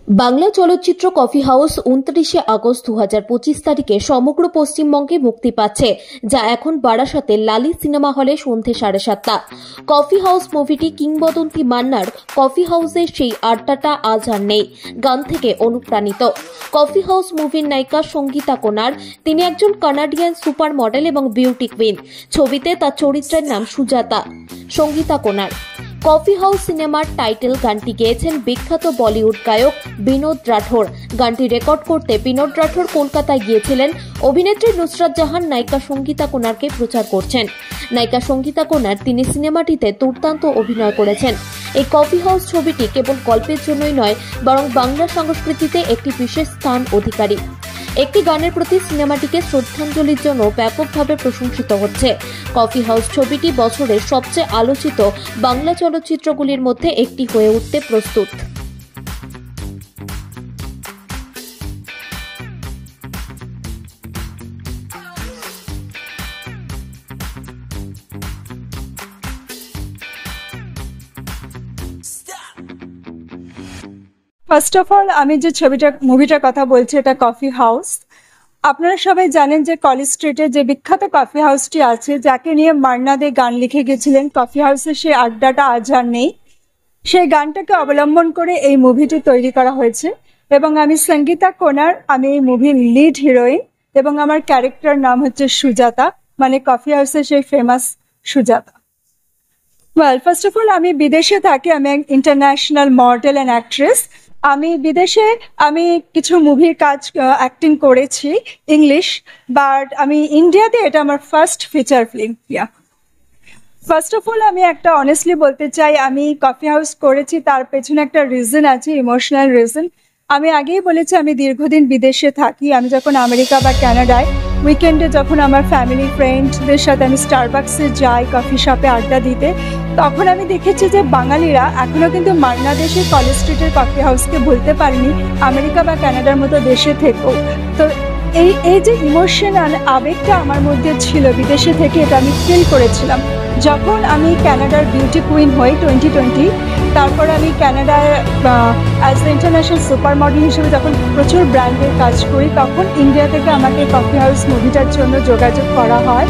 বাংলা চলচ্চিত্র coffee house 29 August 2025 তারিখে সমগ্র পশ্চিমবঙ্গে মুক্তি পাচ্ছে, যা এখন বারাসাতে লালি সিনেমা হলে সন্ধে 7:30। কফি হাউস মুভিটি কিংবদন্তি মান্নার কফি হাউসের সেই আড্ডাটা আজ আর নেই গান থেকে অনুপ্রাণিত। কফি হাউস মুভির নায়িকা সঙ্গীতা কোনার, তিনি একজন কানাডিয়ান সুপার মডেল এবং বিউটি কুইন। ছবিতে তার চরিত্রের নাম সুজাতা। সঙ্গীতা কোনার কফি হাউস সিনেমার টাইটেল গানটি গেয়েছেন বিখ্যাত বলিউড গায়ক বিনোদ রাঠোর। গানটি রেকর্ড করতে বিনোদ রাঠোর কলকাতায় গিয়েছিলেন। অভিনেত্রী নুসরাত জাহান নায়িকা সঙ্গীতা কোনারকে প্রচার করছেন। নায়িকা সঙ্গীতা কোনার তিনি সিনেমাটিতে দুর্দান্ত অভিনয় করেছেন। এই কফি হাউস ছবিটি কেবল গল্পের জন্যই নয়, বরং বাংলা সংস্কৃতিতে একটি বিশেষ স্থান অধিকারী। একটি গানের প্রতি সিনেমাটিকে শ্রদ্ধাঞ্জলির জন্য ব্যাপকভাবে প্রশংসিত হচ্ছে। কফি হাউস ছবিটি বছরের সবচেয়ে আলোচিত বাংলা চলচ্চিত্রগুলির মধ্যে একটি হয়ে উঠতে প্রস্তুত। ফার্স্ট অফ অল, আমি যে মুভিটার কথা বলছি, এটা কফি হাউস। আপনারা সবাই জানেন যে কলেজ স্ট্রিটে যে বিখ্যাত কফি হাউসটি আছে, যাকে নিয়ে মান্না দে গান লিখে গেছিলেন, কফি হাউসের সেই আড্ডাটা আজ আর নেই, সেই গানটাকে অবলম্বন করে এই মুভিটি তৈরি করা হয়েছে। এবং আমি সঙ্গীতা কোনার, আমি এই মুভির লিড হিরোইন, এবং আমার ক্যারেক্টার নাম হচ্ছে সুজাতা, মানে কফি হাউসের সেই famous Sujata. Well, first of all, আমি বিদেশে থাকি, আমি এক ইন্টারন্যাশনাল মডেল অ্যান্ড অ্যাক্ট্রেস। আমি বিদেশে কিছু মুভির কাজ অ্যাক্টিং করেছি ইংলিশ, বাট আমি ইন্ডিয়াতে এটা আমার first feature film. First of all, আমি একটা অনেস্টলি বলতে চাই, আমি কফি হাউস করেছি তার পেছনে একটা রিজন আছে, ইমোশনাল রিজন। আমি আগেই বলেছি আমি দীর্ঘদিন বিদেশে থাকি। আমি যখন আমেরিকা বা কানাডায় উইকেন্ডে যখন আমার ফ্যামিলি ফ্রেন্ডদের সাথে আমি স্টারবাক্সে যাই কফি শপে আড্ডা দিতে, তখন আমি দেখেছি যে বাঙালিরা এখনও কিন্তু মান্না দেশের কলেজ স্ট্রিটের কফি হাউসকে ভুলতে পারেনি, আমেরিকা বা কানাডার মতো দেশে থেকেও। তো এই যে ইমোশনাল আবেগটা আমার মধ্যে ছিল বিদেশে থেকে, এটা আমি ফিল করেছিলাম যখন আমি কানাডার বিউটি কুইন হই 2020। তারপর আমি কানাডায় as a international super model হিসেবে যখন প্রচুর ব্র্যান্ডের কাজ করি, তখন ইন্ডিয়া থেকে আমাকে কফি হাউস মুভিটার জন্য যোগাযোগ করা হয়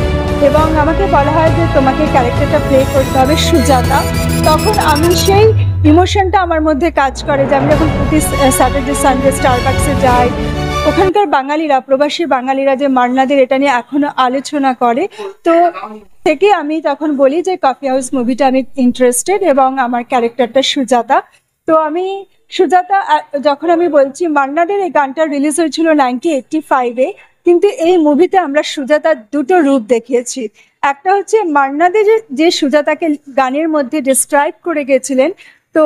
এবং আমাকে বলা হয় যে তোমাকে ক্যারেক্টারটা প্লে করতে হবে সুজাতা। তখন আমি সেই ইমোশনটা আমার মধ্যে কাজ করে যে আমি যখন প্রতি স্যাটারডে সানডে স্টারবাক্সে যাই, ওখানকার বাঙালিরা, প্রবাসী বাঙালিরা যে মান্নাদের এটা নিয়ে এখনো আলোচনা করে, তো থেকে আমি তখন বলি যে কফি হাউস মুভিটা আমি ইন্টারেস্টেড এবং আমার ক্যারেক্টারটা সুজাতা। তো আমি সুজাতা, যখন আমি বলছি, মান্নাদের এই গানটা রিলিজ হয়েছিল 1985-এ, কিন্তু এই মুভিতে আমরা সুজাতার দুটো রূপ দেখিয়েছি। একটা হচ্ছে মান্নাদের যে সুজাতাকে গানের মধ্যে ডিসক্রাইব করে গেছিলেন, তো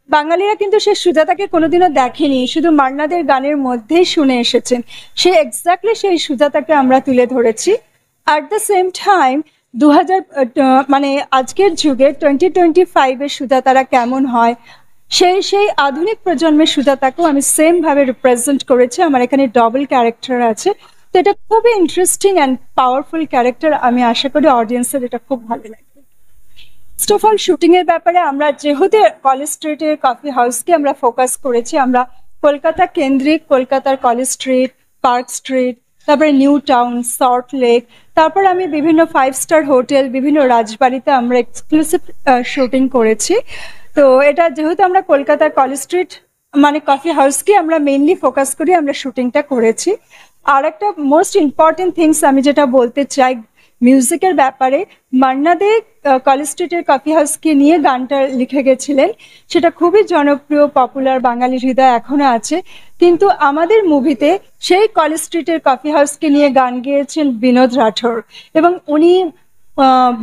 বাঙালিরা কিন্তু সে সুজাতাকে কোনোদিনও দেখেনি, শুধু মান্নাদের গানের মধ্যেই শুনে এসেছেন। সে এক্স্যাক্টলি সেই সুজাতাকে আমরা তুলে ধরেছি। অ্যাট দ্য সেম টাইম 2000 আজকের যুগে 2025-এর সুজাতারা কেমন হয়, সেই আধুনিক প্রজন্মের সুজাতাকেও আমি সেমভাবে রিপ্রেজেন্ট করেছি। আমার এখানে ডবল ক্যারেক্টার আছে, তো এটা খুবই ইন্টারেস্টিং অ্যান্ড পাওয়ারফুল ক্যারেক্টার। আমি আশা করি অডিয়েন্সের এটা খুব ভালো লাগবে। ফার্স্ট অফ অল, শুটিংয়ের ব্যাপারে আমরা যেহেতু কলেজ স্ট্রিটের কফি হাউসকে আমরা ফোকাস করেছি, আমরা কলকাতা কেন্দ্রিক, কলকাতার কলেজ স্ট্রিট, পার্ক স্ট্রিট, তারপরে নিউ টাউন, সল্ট লেক, তারপর আমি বিভিন্ন 5 স্টার হোটেল, বিভিন্ন রাজবাড়িতে আমরা এক্সক্লুসিভ শুটিং করেছি। তো এটা যেহেতু আমরা কলকাতার কলেজ স্ট্রিট মানে কফি হাউসকে আমরা মেইনলি ফোকাস করি, আমরা শুটিংটা করেছি। আর একটা মোস্ট ইম্পর্টেন্ট থিংস আমি যেটা বলতে চাই মিউজিকের ব্যাপারে, মান্না দে কলেজ স্ট্রিটের কফি হাউসকে নিয়ে গানটা লিখে গেছিলেন, সেটা খুবই জনপ্রিয়, পপুলার, বাঙালি হৃদয় এখনো আছে। কিন্তু আমাদের মুভিতে সেই কলেজ স্ট্রিটের কফি হাউসকে নিয়ে গান গেয়েছেন বিনোদ রাঠোর, এবং উনি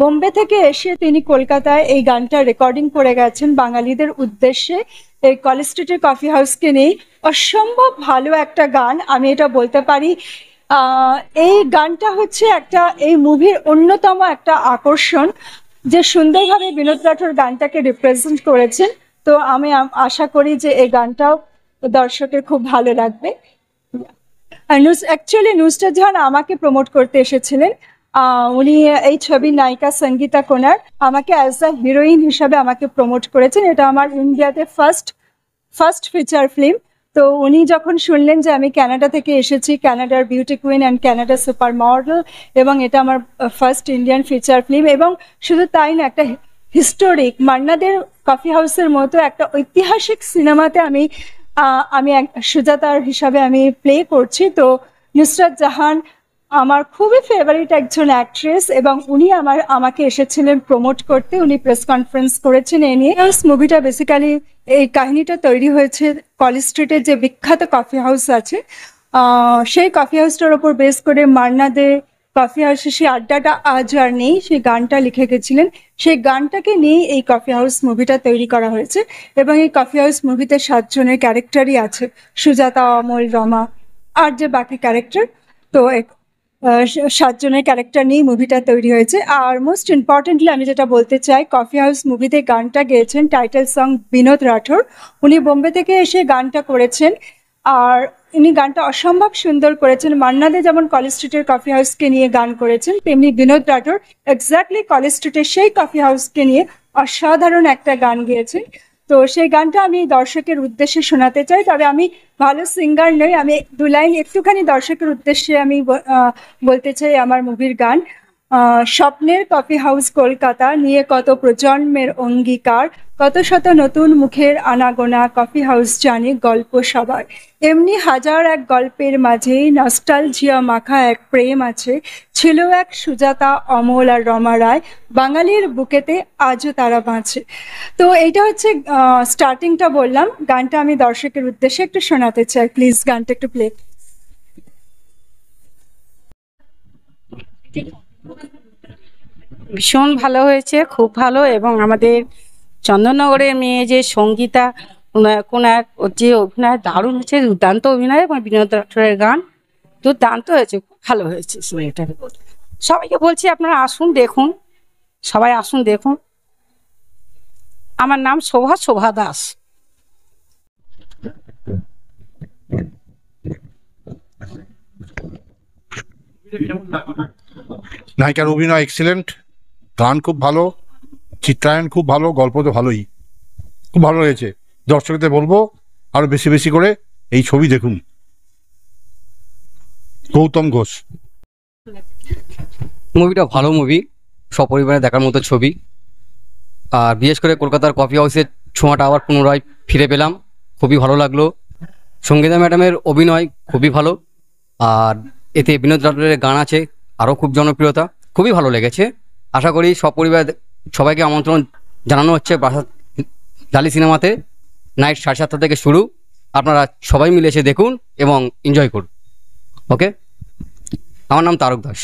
বোম্বে থেকে এসে তিনি কলকাতায় এই গানটা রেকর্ডিং করে গেছেন বাঙালিদের উদ্দেশ্যে। এই কলেজ স্ট্রিটের কফি হাউসকে নিয়ে অসম্ভব ভালো একটা গান, আমি এটা বলতে পারি। এই গানটা হচ্ছে এই মুভির অন্যতম একটা আকর্ষণ, যে সুন্দরভাবে বিনোদ রাঠোর গানটাকে রিপ্রেজেন্ট করেছেন। তো আমি আশা করি যে এই গানটাও দর্শকের খুব ভালো লাগবে। অ্যাকচুয়ালি নুসরাত জাহান আমাকে প্রমোট করতে এসেছিলেন। উনি এই ছবির নায়িকা সঙ্গীতা কোনার আমাকে অ্যাজ আ হিরোইন হিসাবে আমাকে প্রমোট করেছেন। এটা আমার ইন্ডিয়াতে ফার্স্ট ফিচার ফিল্ম। তো উনি যখন শুনলেন যে আমি কানাডা থেকে এসেছি, কানাডার beauty queen and Canada super model, এবং এটা আমার ফার্স্ট ইন্ডিয়ান ফিচার ফিল্ম, এবং শুধু তাই না, একটা হিস্টোরিক মান্নাদের কফি হাউসের মতো একটা ঐতিহাসিক সিনেমাতে আমি সুজাতার হিসাবে আমি প্লে করছি। তো নুসরাত জাহান আমার খুবই ফেভারিট একজন অ্যাক্ট্রেস, এবং উনি আমাকে এসেছিলেন প্রমোট করতে। উনি প্রেস কনফারেন্স করেছেন এ নিয়ে। মুভিটা বেসিক্যালি, এই কাহিনীটা তৈরি হয়েছে কলেজ স্ট্রিটের যে বিখ্যাত কফি হাউস আছে, সেই কফি হাউসটার ওপর বেস করে মান্না দে কফি হাউসে সেই আড্ডাটা আজ আর নেই, সেই গানটা লিখে গেছিলেন। সেই গানটাকে নিয়েই এই কফি হাউস মুভিটা তৈরি করা হয়েছে, এবং এই কফি হাউস মুভিতে 7 জনের ক্যারেক্টারই আছে, সুজাতা, অমল, রমা আর যে বাকি ক্যারেক্টার। তো 7 জনের ক্যারেক্টার নিয়েই মুভিটা তৈরি হয়েছে। আর মোস্ট ইম্পর্টেন্টলি আমি যেটা বলতে চাই, কফি হাউস মুভিতে গানটা গেয়েছেন টাইটেল সং বিনোদ রাঠোর। উনি বোম্বে থেকে এসে গানটা করেছেন, আর উনি গানটা অসম্ভব সুন্দর করেছেন। মান্না দে যেমন কলেজ স্ট্রিটের কফি হাউসকে নিয়ে গান করেছেন, তেমনি বিনোদ রাঠোর এক্স্যাক্টলি কলেজ স্ট্রিটের সেই কফি হাউসকে নিয়ে অসাধারণ একটা গান গেয়েছেন। তো সেই গানটা আমি দর্শকের উদ্দেশ্যে শোনাতে চাই, তবে আমি ভালো সিঙ্গার নই, আমি 2 লাইন একটুখানি দর্শকের উদ্দেশ্যে আমি বলতে চাই আমার মুভির গান। স্বপ্নের কফি হাউস কলকাতা, নিয়ে কত প্রজন্মের অঙ্গীকার, কত শত নতুন মুখের আনাগোনা, কফি হাউস জানি গল্প সবার। এমনি হাজার এক গল্পের মাঝেই নস্টালজিয়া মাখা এক প্রেম আছে, ছিল এক সুজাতা, অমল আর রমা রায়, বাঙালির বুকেতে আজও তারা বাঁচে। তো এইটা হচ্ছে স্টার্টিংটা বললাম। গানটা আমি দর্শকের উদ্দেশ্যে একটু শোনাতে চাই, প্লিজ গানটা একটু প্লে। ভীষণ ভালো হয়েছে, খুব ভালো। এবং আমাদের চন্দননগরের মেয়ে যে সঙ্গীতা কোনার, ওর যে অভিনয় দারুণ হয়েছে, দুর্দান্ত অভিনয়, এবং বিনোদ রাঠোরের গান দুর্দান্ত হয়েছে, খুব ভালো হয়েছে সিনেমাটা। সবাইকে বলছি আপনারা আসুন দেখুন, সবাই আসুন দেখুন। আমার নাম শোভা দাস। নায়িকার অভিনয় এক্সিলেন্ট, গান খুব ভালো, চিত্রায়ন খুব ভালো, গল্প তো ভালোই, খুব ভালো হয়েছে। দর্শকদের বলবো আরো বেশি বেশি করে এই ছবি দেখুন। গৌতম ঘোষ। মুভিটা ভালো মুভি, সপরিবারে দেখার মতো ছবি। আর বিশেষ করে কলকাতার কফি হাউসের ছোঁয়াটা আবার পুনরায় ফিরে পেলাম, খুবই ভালো লাগলো। সঙ্গীতা ম্যাডামের অভিনয় খুবই ভালো, আর এতে বিনোদ রাঠোরের গান আছে, আরও খুব জনপ্রিয়তা, খুবই ভালো লেগেছে। আশা করি সপরিবার সবাইকে আমন্ত্রণ জানানো হচ্ছে বারাসাত লালি সিনেমাতে। নাইট 7:30 থেকে শুরু, আপনারা সবাই মিলে এসে দেখুন এবং এনজয় করুন। ওকে, আমার নাম তারক দাস।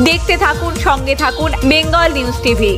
দেখতে থাকুন, সঙ্গে থাকুন বেঙ্গল নিউজ টিভি।